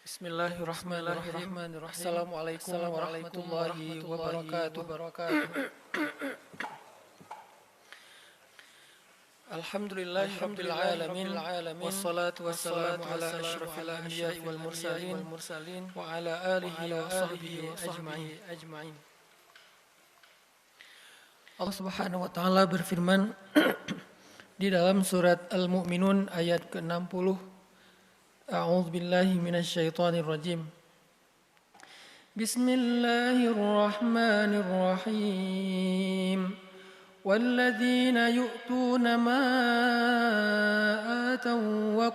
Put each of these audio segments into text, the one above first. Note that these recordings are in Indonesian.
Bismillahirrahmanirrahim. Assalamualaikum warahmatullahi wabarakatuh. Alhamdulillahirabbil alamin. Wassalatu wassalamu ala asyrafil anbiya'i wal mursalin wa ala alihi wa sahbihi ajma'in. Allah Subhanahu wa taala berfirman di dalam surat Al-Mu'minun ayat ke-60. A'udzu billahi minasyaitonir rajim. Bismillahirrahmanirrahim. Walladzina yu'tuna ma ataw wa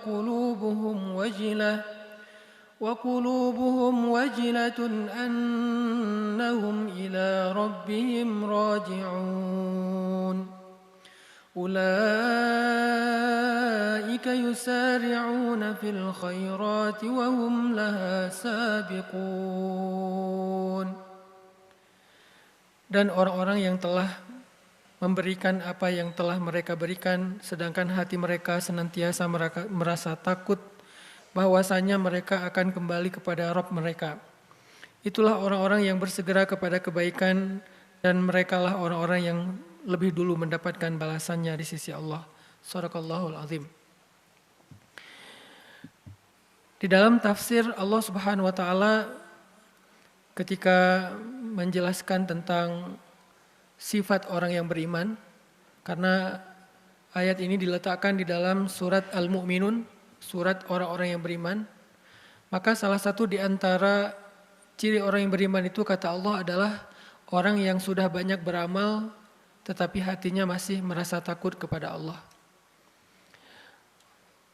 qulubuhum wajilatun annahum ila rabbihim raji'un. أولئك يسارعون في الخيرات وهم لها سابقون. Dan orang-orang yang telah memberikan apa yang telah mereka berikan, sedangkan hati mereka senantiasa merasa takut bahwasanya mereka akan kembali kepada Rabb mereka. Itulah orang-orang yang bersegera kepada kebaikan, dan merekalah orang-orang yang lebih dulu mendapatkan balasannya di sisi Allah. Shadaqallahul azim. Di dalam tafsir Allah Subhanahu wa taala ketika menjelaskan tentang sifat orang yang beriman, karena ayat ini diletakkan di dalam surat Al-Mu'minun, surat orang-orang yang beriman, maka salah satu di antara ciri orang yang beriman itu kata Allah adalah orang yang sudah banyak beramal tetapi hatinya masih merasa takut kepada Allah.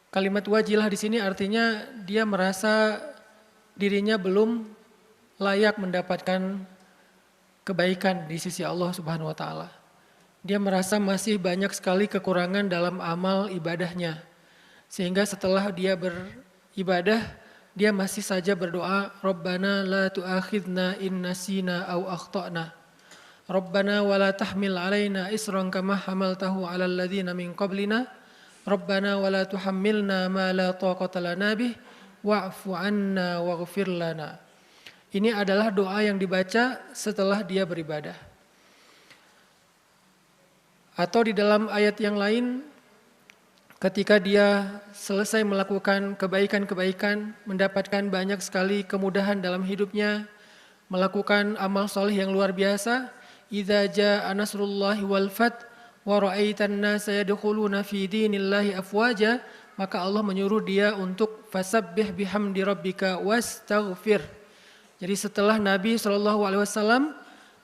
Kalimat wajilah di sini artinya dia merasa dirinya belum layak mendapatkan kebaikan di sisi Allah Subhanahu wa taala. Dia merasa masih banyak sekali kekurangan dalam amal ibadahnya. Sehingga setelah dia beribadah, dia masih saja berdoa, Rabbana la tu'akhidna in nasina aw akhtana. Rabbana wa la tahmil alaina isran kama hamaltahu 'alal ladzina min qablina. Rabbana wa la tuhammilna ma la taqata lana bih wa'fu 'anna waghfir lana. Ini adalah doa yang dibaca setelah dia beribadah. Atau di dalam ayat yang lain, ketika dia selesai melakukan kebaikan-kebaikan, mendapatkan banyak sekali kemudahan dalam hidupnya, melakukan amal soleh yang luar biasa, idza jaa nasrullahi wal fath wa ra'aitan nasa yadkhuluna fi dinillahi afwaja, maka Allah menyuruh dia untuk fasabbih bihamdi rabbika wastaghfir. Jadi setelah Nabi SAW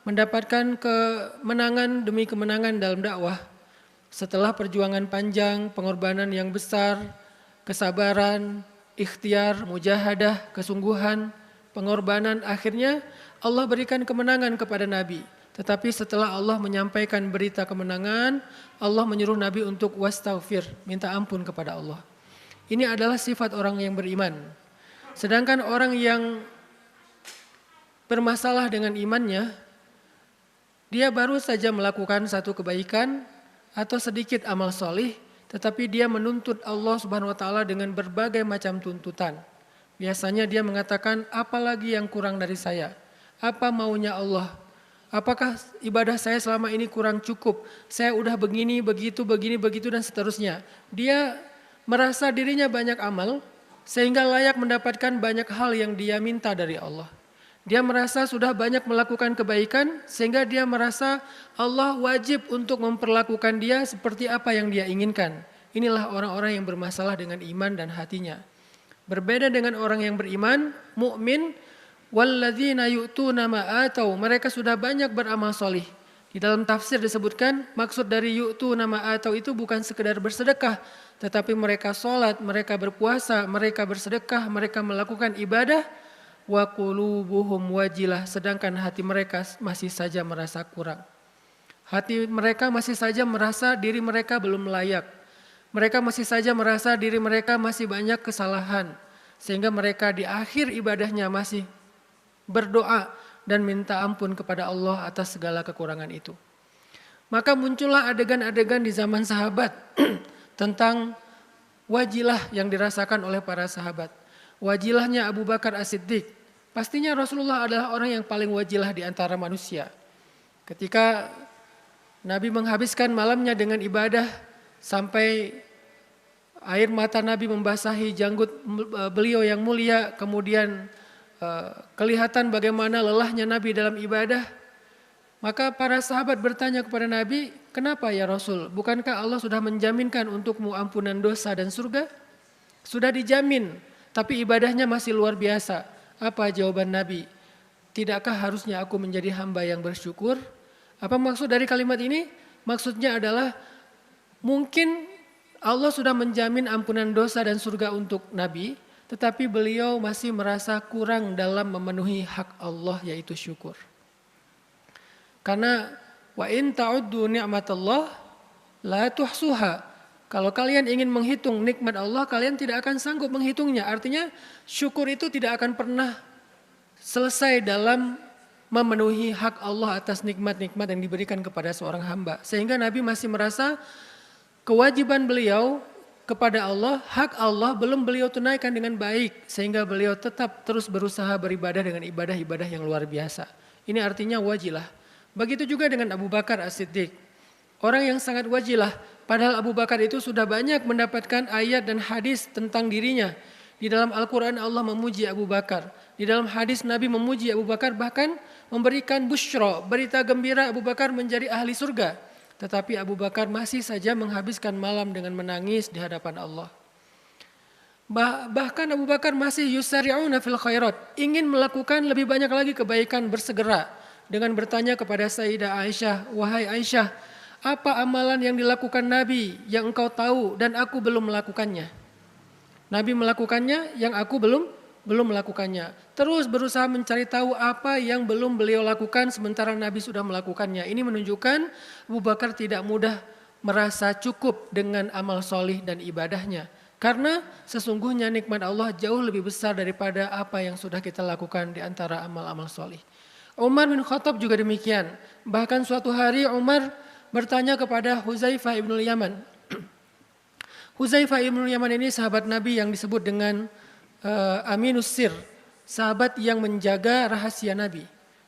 mendapatkan kemenangan demi kemenangan dalam dakwah, setelah perjuangan panjang, pengorbanan yang besar, kesabaran, ikhtiar, mujahadah, kesungguhan, pengorbanan, akhirnya Allah berikan kemenangan kepada Nabi. Tetapi setelah Allah menyampaikan berita kemenangan, Allah menyuruh Nabi untuk wastaghfir, minta ampun kepada Allah. Ini adalah sifat orang yang beriman. Sedangkan orang yang bermasalah dengan imannya, dia baru saja melakukan satu kebaikan atau sedikit amal solih, tetapi dia menuntut Allah Subhanahu wa taala dengan berbagai macam tuntutan. Biasanya dia mengatakan, apalagi yang kurang dari saya? Apa maunya Allah? Apakah ibadah saya selama ini kurang cukup? Saya udah begini, begitu dan seterusnya. Dia merasa dirinya banyak amal sehingga layak mendapatkan banyak hal yang dia minta dari Allah. Dia merasa sudah banyak melakukan kebaikan sehingga dia merasa Allah wajib untuk memperlakukan dia seperti apa yang dia inginkan. Inilah orang-orang yang bermasalah dengan iman dan hatinya. Berbeda dengan orang yang beriman, mukmin, walladzina yu'tuna ma atau, mereka sudah banyak beramal solih. Di dalam tafsir disebutkan maksud dari yu'tuna ma atau itu bukan sekedar bersedekah, tetapi mereka sholat, mereka berpuasa, mereka bersedekah, mereka melakukan ibadah. Wa qulubuhum wajilah, sedangkan hati mereka masih saja merasa kurang. Hati mereka masih saja merasa diri mereka belum layak. Mereka masih saja merasa diri mereka masih banyak kesalahan. Sehingga mereka di akhir ibadahnya masih berdoa dan minta ampun kepada Allah atas segala kekurangan itu. Maka muncullah adegan-adegan di zaman sahabat tentang wajilah yang dirasakan oleh para sahabat. wajilahnya Abu Bakar As-Siddiq. Pastinya Rasulullah adalah orang yang paling wajilah di antara manusia. Ketika Nabi menghabiskan malamnya dengan ibadah sampai air mata Nabi membasahi janggut beliau yang mulia, kemudian kelihatan bagaimana lelahnya Nabi dalam ibadah, maka para sahabat bertanya kepada Nabi, kenapa ya Rasul? Bukankah Allah sudah menjaminkan untukmu ampunan dosa dan surga? Sudah dijamin, tapi ibadahnya masih luar biasa. Apa jawaban Nabi? Tidakkah harusnya aku menjadi hamba yang bersyukur? Apa maksud dari kalimat ini? Maksudnya adalah mungkin Allah sudah menjamin ampunan dosa dan surga untuk Nabi, tetapi beliau masih merasa kurang dalam memenuhi hak Allah, yaitu syukur. Karena wa in ta'uddu ni'matallah la tuhsuha. Kalau kalian ingin menghitung nikmat Allah, kalian tidak akan sanggup menghitungnya. Artinya syukur itu tidak akan pernah selesai dalam memenuhi hak Allah atas nikmat-nikmat yang diberikan kepada seorang hamba. Sehingga Nabi masih merasa kewajiban beliau kepada Allah, hak Allah belum beliau tunaikan dengan baik. Sehingga beliau tetap terus berusaha beribadah dengan ibadah-ibadah yang luar biasa. Ini artinya wajilah. Begitu juga dengan Abu Bakar As-Siddiq. Orang yang sangat wajilah. Padahal Abu Bakar itu sudah banyak mendapatkan ayat dan hadis tentang dirinya. Di dalam Al-Quran Allah memuji Abu Bakar. Di dalam hadis Nabi memuji Abu Bakar, bahkan memberikan busyra, berita gembira Abu Bakar menjadi ahli surga. Tetapi Abu Bakar masih saja menghabiskan malam dengan menangis di hadapan Allah. Bahkan Abu Bakar masih yusari'una fil khairat, ingin melakukan lebih banyak lagi kebaikan, bersegera dengan bertanya kepada Sayyidah Aisyah, wahai Aisyah, apa amalan yang dilakukan Nabi yang engkau tahu dan aku belum melakukannya? Nabi melakukannya yang aku belum melakukannya. Terus berusaha mencari tahu apa yang belum beliau lakukan sementara Nabi sudah melakukannya. Ini menunjukkan Abu Bakar tidak mudah merasa cukup dengan amal solih dan ibadahnya. Karena sesungguhnya nikmat Allah jauh lebih besar daripada apa yang sudah kita lakukan di antara amal-amal solih. Umar bin Khattab juga demikian. Bahkan suatu hari Umar bertanya kepada Huzaifah ibn Yaman. Huzaifah ibn Yaman ini sahabat Nabi yang disebut dengan Aminus Sir, sahabat yang menjaga rahasia Nabi.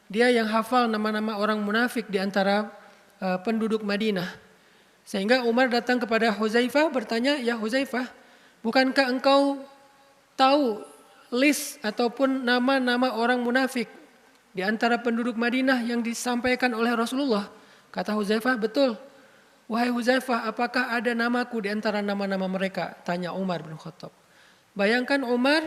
Dia yang hafal nama-nama orang munafik di antara penduduk Madinah. Sehingga Umar datang kepada Huzaifah bertanya, ya Huzaifah, bukankah engkau tahu list ataupun nama-nama orang munafik di antara penduduk Madinah yang disampaikan oleh Rasulullah? Kata Huzaifah, betul. Wahai Huzaifah, apakah ada namaku di antara nama-nama mereka? Tanya Umar bin Khattab. Bayangkan Umar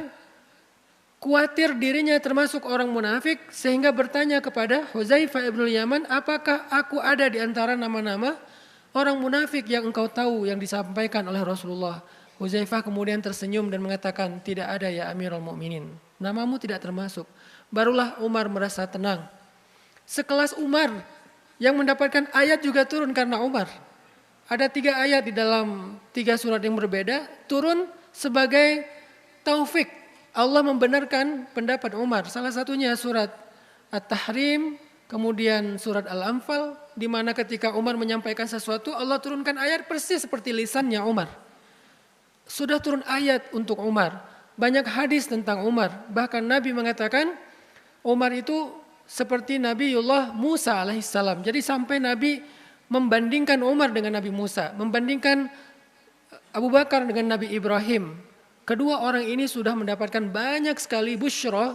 khawatir dirinya termasuk orang munafik sehingga bertanya kepada Huzaifah ibn Yaman, apakah aku ada di antara nama-nama orang munafik yang engkau tahu yang disampaikan oleh Rasulullah? Huzaifah kemudian tersenyum dan mengatakan, tidak ada ya Amirul Mukminin. Namamu tidak termasuk. Barulah Umar merasa tenang. Sekelas Umar yang mendapatkan ayat juga turun karena Umar. Ada 3 ayat di dalam 3 surat yang berbeda turun sebagai taufik. Allah membenarkan pendapat Umar. Salah satunya surat At-Tahrim, kemudian surat Al-Anfal, di mana ketika Umar menyampaikan sesuatu, Allah turunkan ayat persis seperti lisannya Umar. Sudah turun ayat untuk Umar. Banyak hadis tentang Umar. Bahkan Nabi mengatakan Umar itu seperti Nabiullah Musa alaihissalam. Jadi sampai Nabi membandingkan Umar dengan Nabi Musa, membandingkan Abu Bakar dengan Nabi Ibrahim. Kedua orang ini sudah mendapatkan banyak sekali busyra,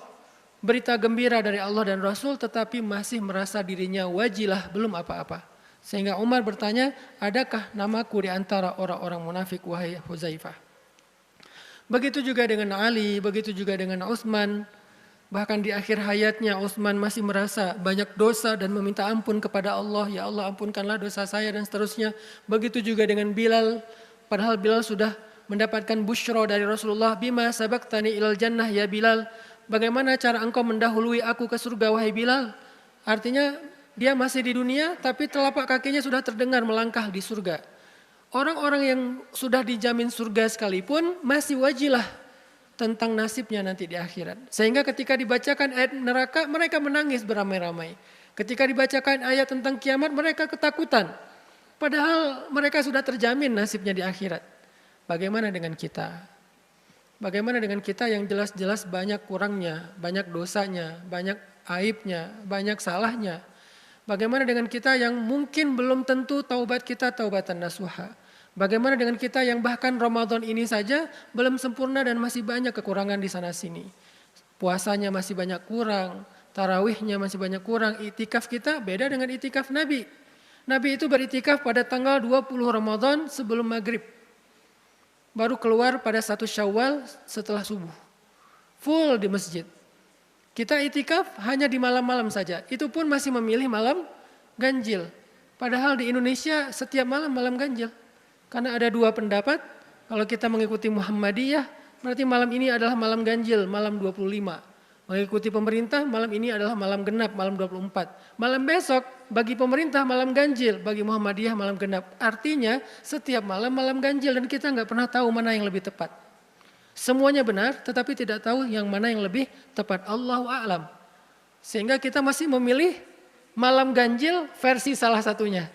berita gembira dari Allah dan Rasul, tetapi masih merasa dirinya wajilah, belum apa-apa. Sehingga Umar bertanya, adakah namaku di antara orang-orang munafik, wahai Huzaifah? Begitu juga dengan Ali, begitu juga dengan Utsman. Bahkan di akhir hayatnya Utsman masih merasa banyak dosa dan meminta ampun kepada Allah. Ya Allah, ampunkanlah dosa saya dan seterusnya. Begitu juga dengan Bilal. Padahal Bilal sudah mendapatkan busyra dari Rasulullah. Bima sabaktani ilal jannah ya Bilal. Bagaimana cara engkau mendahului aku ke surga wahai Bilal? Artinya dia masih di dunia tapi telapak kakinya sudah terdengar melangkah di surga. Orang-orang yang sudah dijamin surga sekalipun masih wajilah tentang nasibnya nanti di akhirat. Sehingga ketika dibacakan ayat neraka, mereka menangis beramai-ramai. Ketika dibacakan ayat tentang kiamat, mereka ketakutan. Padahal mereka sudah terjamin nasibnya di akhirat. Bagaimana dengan kita? Bagaimana dengan kita yang jelas-jelas banyak kurangnya, banyak dosanya, banyak aibnya, banyak salahnya. Bagaimana dengan kita yang mungkin belum tentu taubat kita taubatan nasuha. Bagaimana dengan kita yang bahkan Ramadan ini saja belum sempurna dan masih banyak kekurangan di sana sini. Puasanya masih banyak kurang, tarawihnya masih banyak kurang, itikaf kita beda dengan itikaf Nabi. Nabi itu beritikaf pada tanggal 20 Ramadan sebelum maghrib. Baru keluar pada 1 Syawal setelah subuh. Full di masjid. Kita itikaf hanya di malam-malam saja. Itu pun masih memilih malam ganjil. Padahal di Indonesia setiap malam malam ganjil. Karena ada 2 pendapat. Kalau kita mengikuti Muhammadiyah, berarti malam ini adalah malam ganjil, malam 25. Mengikuti pemerintah, malam ini adalah malam genap, malam 24. Malam besok, bagi pemerintah malam ganjil, bagi Muhammadiyah malam genap. Artinya setiap malam malam ganjil dan kita nggak pernah tahu mana yang lebih tepat. Semuanya benar, tetapi tidak tahu yang mana yang lebih tepat. Allahu a'lam. Sehingga kita masih memilih malam ganjil versi salah satunya.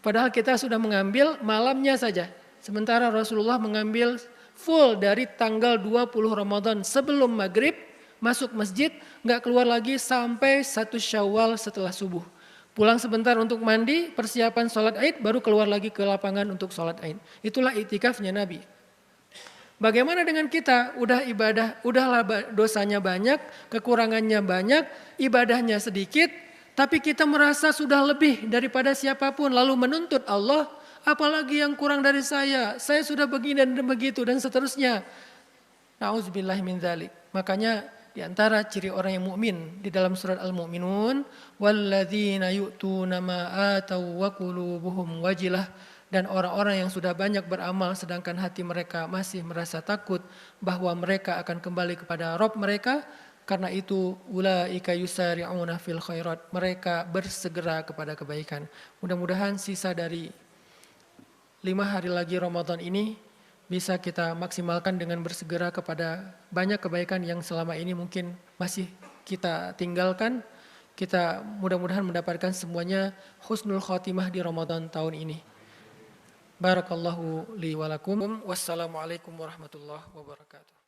Padahal kita sudah mengambil malamnya saja. Sementara Rasulullah mengambil full dari tanggal 20 Ramadan sebelum maghrib, masuk masjid, nggak keluar lagi sampai 1 Syawal setelah subuh. Pulang sebentar untuk mandi, persiapan sholat Aid, baru keluar lagi ke lapangan untuk sholat Aid. Itulah itikafnya Nabi. Bagaimana dengan kita? Udah ibadah, udahlah dosanya banyak, kekurangannya banyak, ibadahnya sedikit, tapi kita merasa sudah lebih daripada siapapun, lalu menuntut Allah, apalagi yang kurang dari saya sudah begini dan begitu dan seterusnya. Na'udzubillahi min dzalik. Makanya di antara ciri orang yang mukmin di dalam surat Al-Mu'minun, walladzina yu'tuna ma atau wa qulubuhum wajilah, dan orang-orang yang sudah banyak beramal sedangkan hati mereka masih merasa takut bahwa mereka akan kembali kepada Rabb mereka, karena itu ulaika yusari'una fil khairat, mereka bersegera kepada kebaikan. Mudah-mudahan sisa dari 5 hari lagi Ramadan ini bisa kita maksimalkan dengan bersegera kepada banyak kebaikan yang selama ini mungkin masih kita tinggalkan. Kita mudah-mudahan mendapatkan semuanya husnul khotimah di Ramadan tahun ini. Barakallahu li wa lakum. Wassalamualaikum warahmatullahi wabarakatuh.